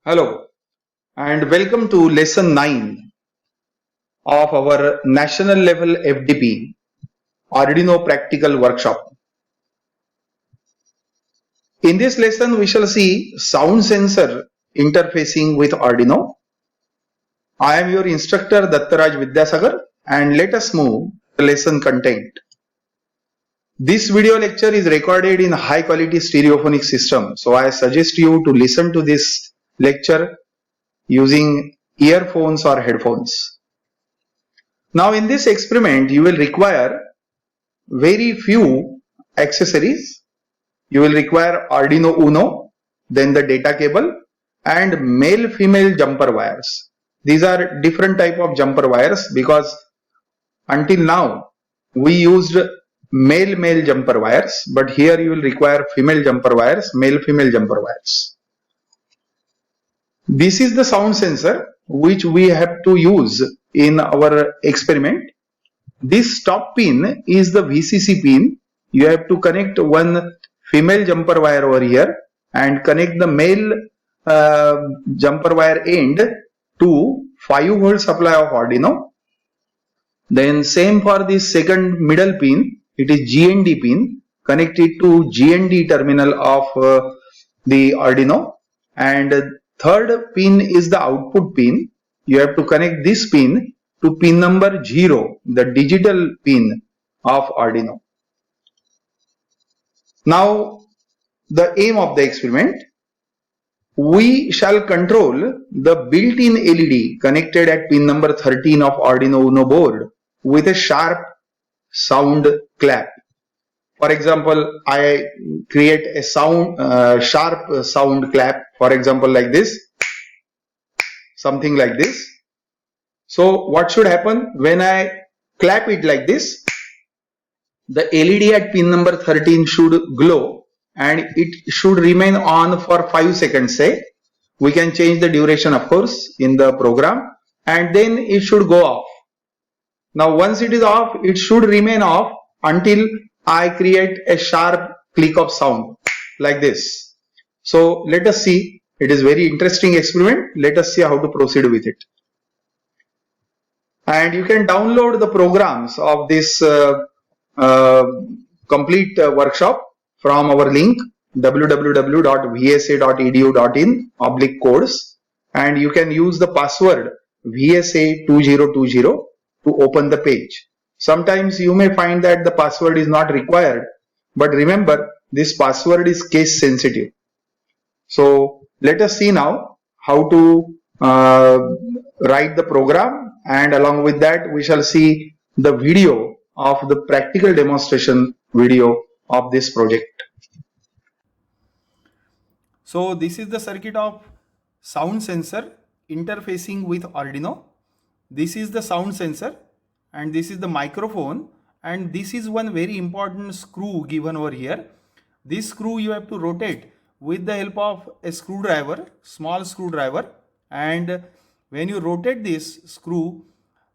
Hello and welcome to lesson 9 of our national level FDP Arduino practical workshop. In this lesson we shall see sound sensor interfacing with Arduino. I am your instructor Dattaraj Vidyasagar and let us move to lesson content. This video lecture is recorded in high quality stereophonic system, so I suggest you to listen to this lecture using earphones or headphones. Now in this experiment you will require very few accessories. You will require Arduino Uno, then the data cable and male female jumper wires. These are different type of jumper wires because until now we used male jumper wires, but here you will require female jumper wires, male female jumper wires. This is the sound sensor which we have to use in our experiment. This top pin is the VCC pin. You have to connect one female jumper wire over here and connect the male jumper wire end to 5-volt supply of Arduino. Then same for this second middle pin, it is GND pin, connect it to GND terminal of the Arduino, and third pin is the output pin. You have to connect this pin to pin number 0, the digital pin of Arduino. Now the aim of the experiment, we shall control the built-in LED connected at pin number 13 of Arduino Uno board with a sharp sound clap. For example, I create a sharp sound clap, for example like this, something like this. So what should happen when I clap it like this? The LED at pin number 13 should glow and it should remain on for 5 seconds, say. We can change the duration of course in the program, and then it should go off. Now once it is off, it should remain off until I create a sharp click of sound like this. So let us see. It is very interesting experiment. Let us see how to proceed with it. And you can download the programs of this complete workshop from our link www.vsa.edu.in/course, and you can use the password VSA2020 to open the page. Sometimes you may find that the password is not required, but remember this password is case sensitive. So let us see now how to write the program, and along with that we shall see the video of the practical demonstration video of this project. So this is the circuit of sound sensor interfacing with Arduino. This is the sound sensor and this is the microphone, and this is one very important screw given over here. This screw you have to rotate with the help of a screwdriver, small screwdriver, and when you rotate this screw,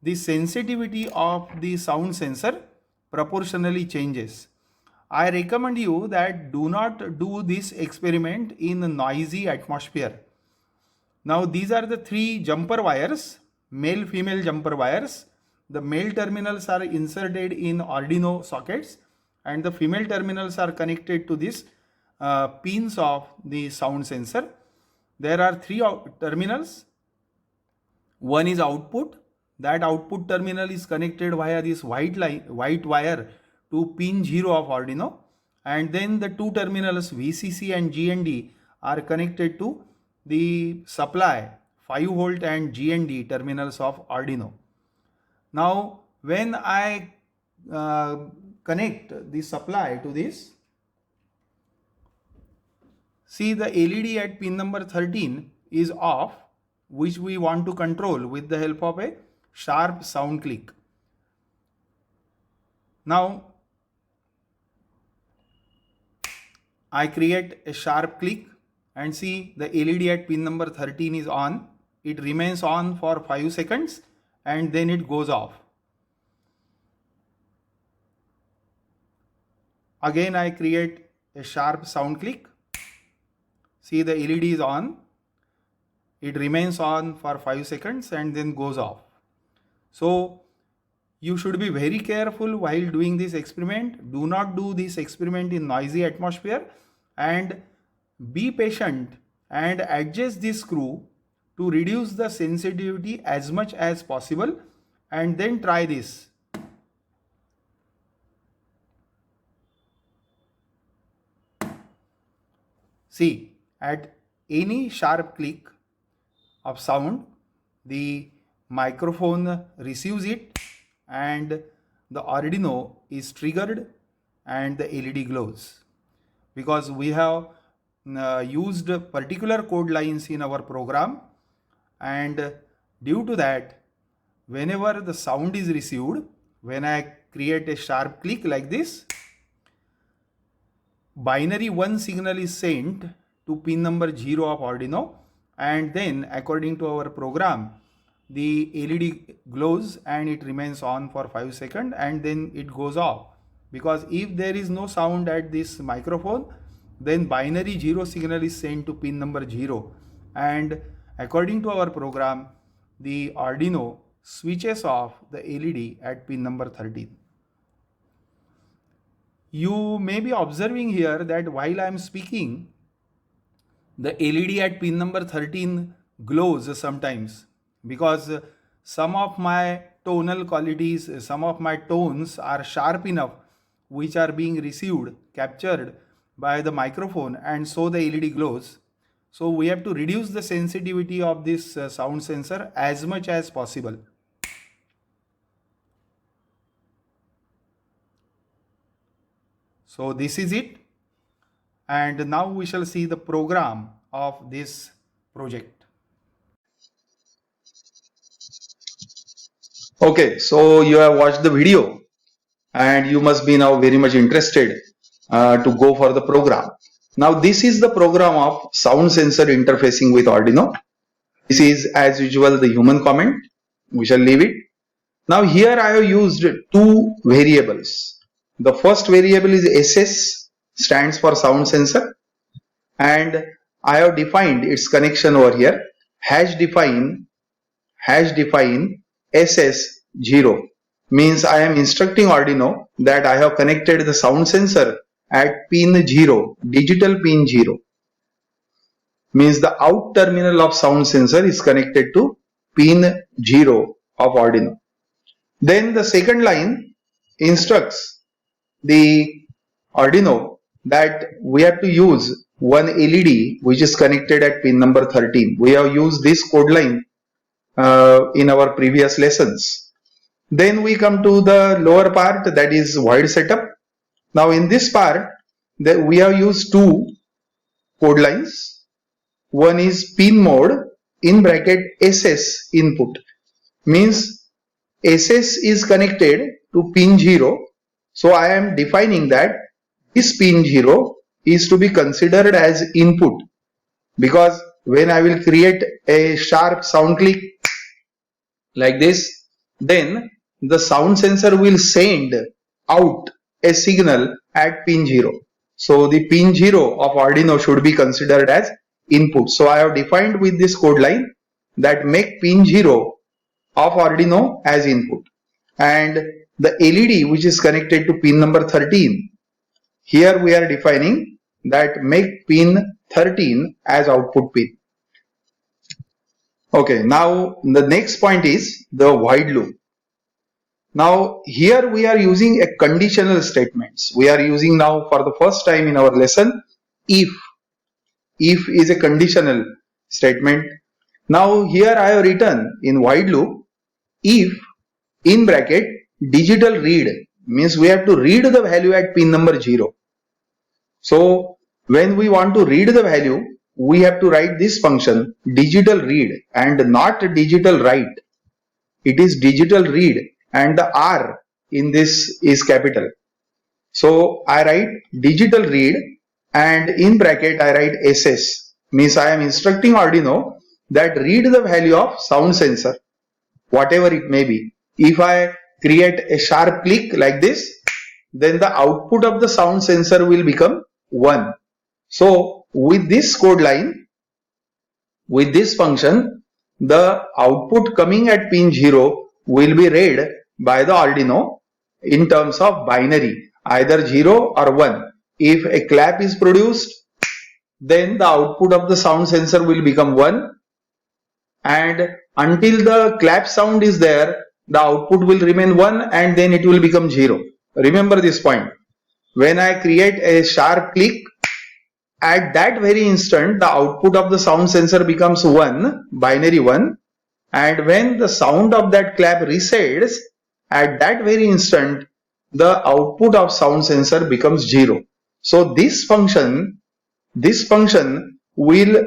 the sensitivity of the sound sensor proportionally changes. I recommend you that do not do this experiment in a noisy atmosphere. Now these are the 3 jumper wires, male female jumper wires. The male terminals are inserted in Arduino sockets and the female terminals are connected to these pins of the sound sensor. There are 3 terminals. One is output. That output terminal is connected via this white wire to pin 0 of Arduino, and then the 2 terminals VCC and GND are connected to the supply 5-volt and GND terminals of Arduino. Now when I connect the supply to this, see the LED at pin number 13 is off, which we want to control with the help of a sharp sound click. Now I create a sharp click and see the LED at pin number 13 is on. It remains on for 5 seconds and then it goes off. Again I create a sharp sound click. See the LED is on. it remains on for 5 seconds and then goes off. So you should be very careful while doing this experiment. Do not do this experiment in noisy atmosphere, and be patient and adjust this screw to reduce the sensitivity as much as possible, and then try this. See, at any sharp click of sound, the microphone receives it and the Arduino is triggered and the LED glows, because we have used particular code lines in our program, and due to that, whenever the sound is received, when I create a sharp click like this, binary 1 signal is sent to pin number 0 of Arduino, and then according to our program, the LED glows and it remains on for 5 seconds and then it goes off. Because if there is no sound at this microphone, then binary 0 signal is sent to pin number 0, and according to our program, the Arduino switches off the LED at pin number 13. You may be observing here that while I am speaking, the LED at pin number 13 glows sometimes, because some of my tonal qualities, some of my tones are sharp enough, which are being received, captured by the microphone, and so the LED glows. So we have to reduce the sensitivity of this sound sensor as much as possible. So this is it, and now we shall see the program of this project. Okay, so you have watched the video and you must be now very much interested to go for the program. Now this is the program of sound sensor interfacing with Arduino. This is as usual the human comment. We shall leave it. Now here I have used two variables. The first variable is SS, stands for sound sensor, and I have defined its connection over here. Hash define SS0 means I am instructing Arduino that I have connected the sound sensor at pin 0, digital pin 0. Means the out terminal of sound sensor is connected to pin 0 of Arduino. Then the second line instructs the Arduino that we have to use one LED which is connected at pin number 13. We have used this code line in our previous lessons. Then we come to the lower part, that is void setup. Now in this part we have used two code lines. One is pin mode in bracket SS input, means SS is connected to pin 0. So I am defining that this pin 0 is to be considered as input, because when I will create a sharp sound click like this, then the sound sensor will send out a signal at pin 0. So the pin 0 of Arduino should be considered as input. So I have defined with this code line that make pin 0 of Arduino as input, and the LED which is connected to pin number 13, here we are defining that make pin 13 as output pin. Okay, now the next point is the void loop. Now here we are using a conditional statements. We are using now for the first time in our lesson if. If is a conditional statement. Now here I have written in void loop if in bracket digital read, means we have to read the value at pin number 0. So when we want to read the value, we have to write this function digital read and not digital write. It is digital read and the R in this is capital. So I write digital read and in bracket I write SS, means I am instructing Arduino that read the value of sound sensor, whatever it may be. If I create a sharp click like this, then the output of the sound sensor will become 1. So with this code line, with this function, the output coming at pin 0 will be read by the Arduino in terms of binary, either 0 or 1. If a clap is produced, then the output of the sound sensor will become 1, and until the clap sound is there, the output will remain 1 and then it will become 0. Remember this point. When I create a sharp click, at that very instant the output of the sound sensor becomes 1, binary 1, and when the sound of that clap recedes, at that very instant the output of sound sensor becomes 0. So this function will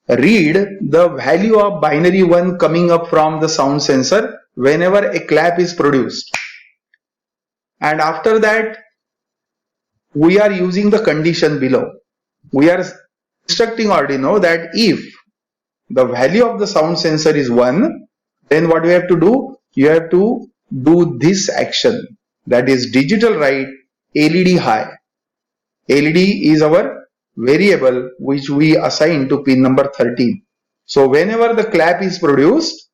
read the value of binary 1 coming up from the sound sensor whenever a clap is produced. And after that, we are using the condition below. We are instructing Arduino that if the value of the sound sensor is 1, then what we have to do? You have to do this action, that is digital write LED high. LED is our variable which we assign to pin number 13. So whenever the clap is produced,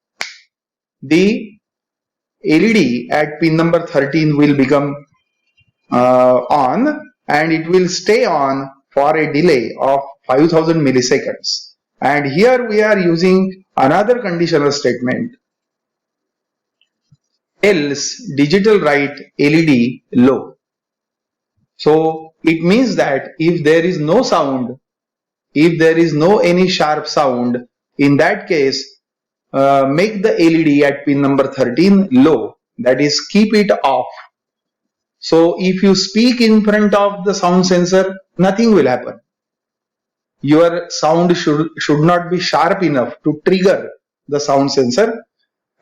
the LED at pin number 13 will become on, and it will stay on for a delay of 5000 milliseconds. And here we are using another conditional statement, else digital write LED low. So it means that if there is no sound, if there is no any sharp sound, in that case make the LED at pin number 13 low, that is keep it off. So if you speak in front of the sound sensor, nothing will happen. Your sound should not be sharp enough to trigger the sound sensor.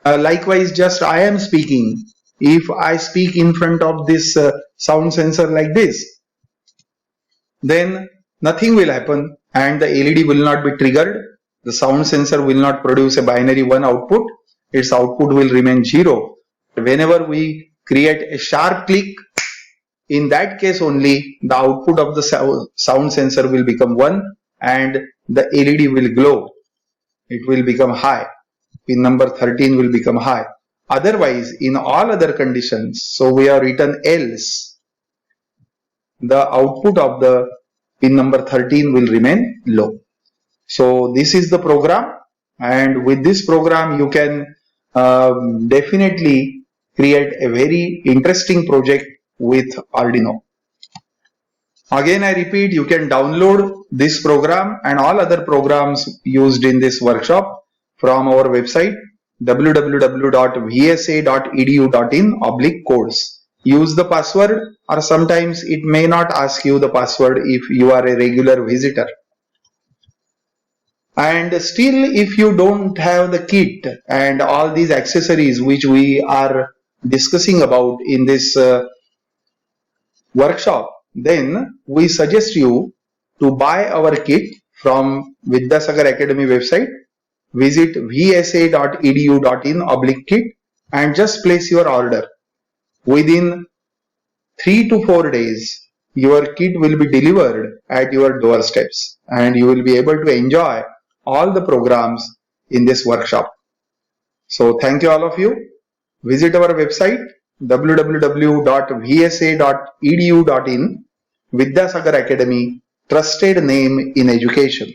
Likewise, just I am speaking. If I speak in front of this sound sensor like this, then nothing will happen and the LED will not be triggered. The sound sensor will not produce a binary 1 output. Its output will remain 0. Whenever we create a sharp click, in that case only the output of the sound sensor will become 1 and the LED will glow. It will become high. Pin number 13 will become high. Otherwise, in all other conditions, so we have written else, the output of the pin number 13 will remain low. So this is the program, and with this program you can definitely create a very interesting project with Arduino. Again I repeat, you can download this program and all other programs used in this workshop from our website www.vsa.edu.in/codes. Use the password, or sometimes it may not ask you the password if you are a regular visitor. And still, if you don't have the kit and all these accessories which we are discussing about in this workshop, then we suggest you to buy our kit from Vidyasagar Academy website. Visit vsa.edu.in/kit and just place your order. Within 3 to 4 days, your kit will be delivered at your doorsteps and you will be able to enjoy all the programs in this workshop. So thank you all of you. Visit our website www.vsa.edu.in. Vidyasagar Academy, trusted name in education.